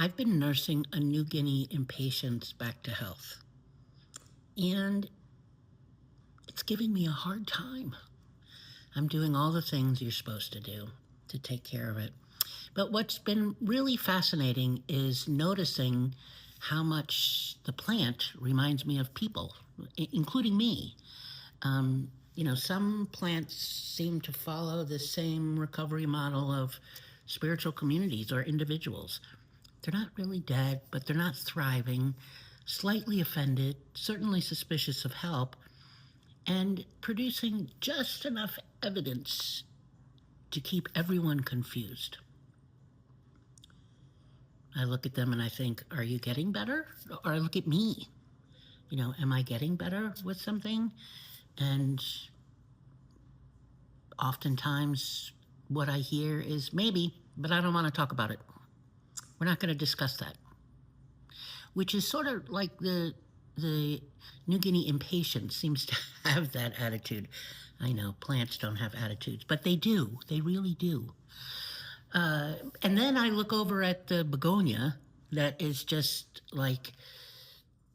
I've been nursing a New Guinea impatiens back to health, and it's giving me a hard time. I'm doing all the things you're supposed to do to take care of it. But what's been really fascinating is noticing how much the plant reminds me of people, including me. Some plants seem to follow the same recovery model of spiritual communities or individuals. They're not really dead, but they're not thriving, slightly offended, certainly suspicious of help, and producing just enough evidence to keep everyone confused. I look at them and I think, are you getting better? Or I look at me. Am I getting better with something? And oftentimes what I hear is maybe, but I don't want to talk about it. We're not going to discuss that. Which is sort of like the New Guinea impatiens seems to have that attitude. I know plants don't have attitudes, but they do. They really do. And then I look over at the begonia that is just like,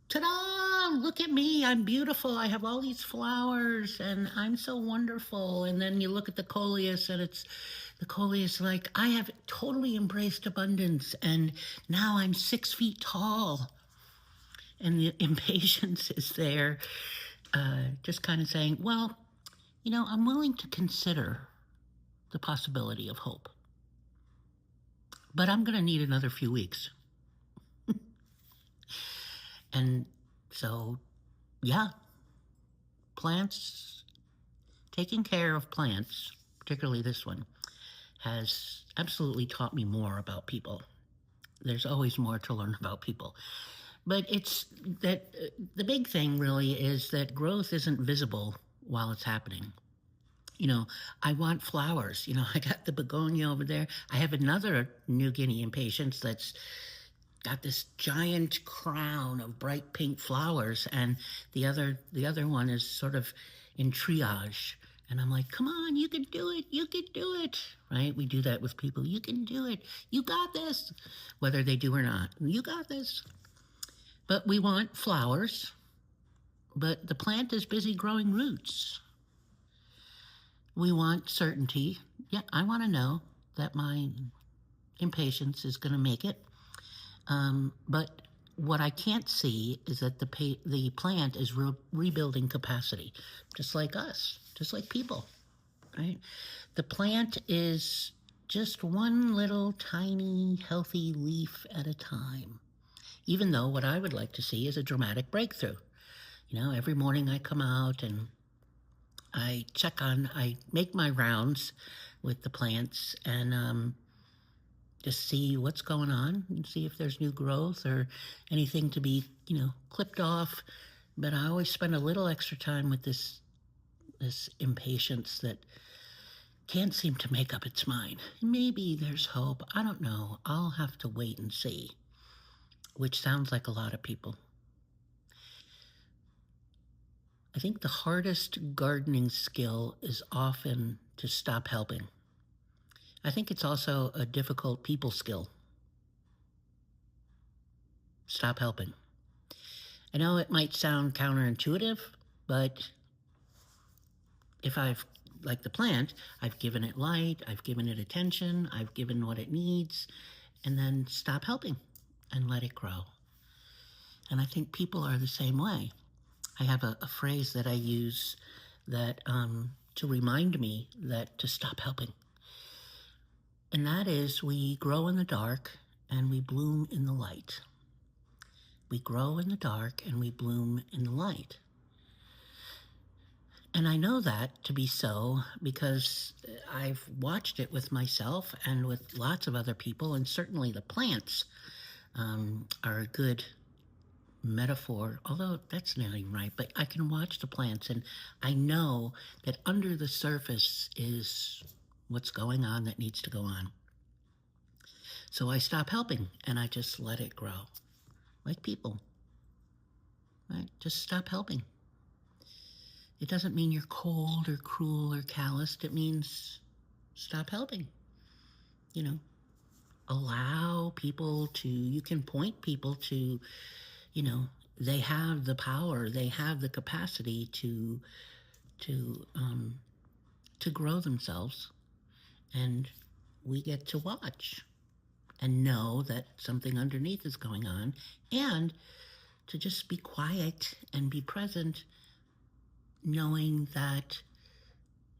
ta-da, look at me, I'm beautiful, I have all these flowers, and I'm so wonderful. And then you look at the coleus, and the coleus like, I have totally embraced abundance, and now I'm 6 feet tall. And the impatience is there, just kind of saying, well, I'm willing to consider the possibility of hope. But I'm going to need another few weeks. And so, yeah, plants, taking care of plants, particularly this one, has absolutely taught me more about people. There's always more to learn about people. But it's that the big thing really is that growth isn't visible while it's happening. I want flowers. I got the begonia over there. I have another New Guinea impatiens that's got this giant crown of bright pink flowers, and the other one is sort of in triage. And I'm like, come on, you can do it. You can do it. Right? We do that with people. You can do it. You got this. Whether they do or not. You got this. But we want flowers. But the plant is busy growing roots. We want certainty. Yeah, I want to know that my impatiens is going to make it. But what I can't see is that the plant is rebuilding capacity, just like us, just like people, right? The plant is just one little tiny healthy leaf at a time, even though what I would like to see is a dramatic breakthrough. Every morning I come out and I make my rounds with the plants and just see what's going on and see if there's new growth or anything to be, clipped off. But I always spend a little extra time with this impatience that can't seem to make up its mind. Maybe there's hope. I don't know. I'll have to wait and see, which sounds like a lot of people. I think the hardest gardening skill is often to stop helping. I think it's also a difficult people skill. Stop helping. I know it might sound counterintuitive, but like the plant, I've given it light, I've given it attention, I've given what it needs, and then stop helping and let it grow. And I think people are the same way. I have a phrase that I use that to remind me that to stop helping. And that is, we grow in the dark and we bloom in the light. We grow in the dark and we bloom in the light. And I know that to be so because I've watched it with myself and with lots of other people, and certainly the plants are a good metaphor, although that's not even right, but I can watch the plants and I know that under the surface is what's going on that needs to go on. So I stop helping and I just let it grow. Like people, right? Just stop helping. It doesn't mean you're cold or cruel or calloused. It means stop helping. allow people to, you can point people to, you know, they have the power, they have the capacity to, um, to grow themselves, and we get to watch and know that something underneath is going on, and to just be quiet and be present, knowing that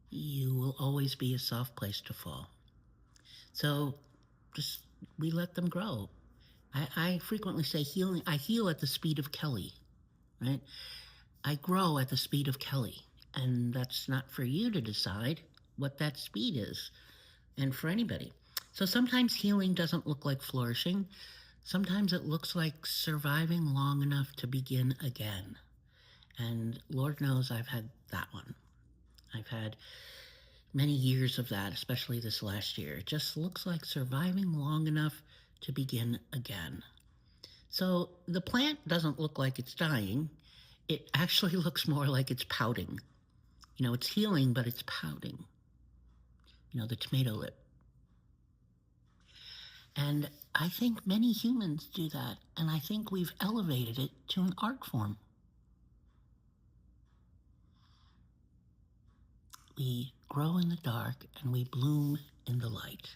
you will always be a soft place to fall. So just we let them grow. I frequently say healing, I heal at the speed of Kelly, right? I grow at the speed of Kelly. And that's not for you to decide what that speed is, and for anybody. So sometimes healing doesn't look like flourishing. Sometimes it looks like surviving long enough to begin again. And Lord knows I've had that one. I've had many years of that, especially this last year. It just looks like surviving long enough to begin again. So the plant doesn't look like it's dying. It actually looks more like it's pouting. You know, it's healing, but it's pouting. You know, the tomato lip. And I think many humans do that. And I think we've elevated it to an art form. We grow in the dark and we bloom in the light.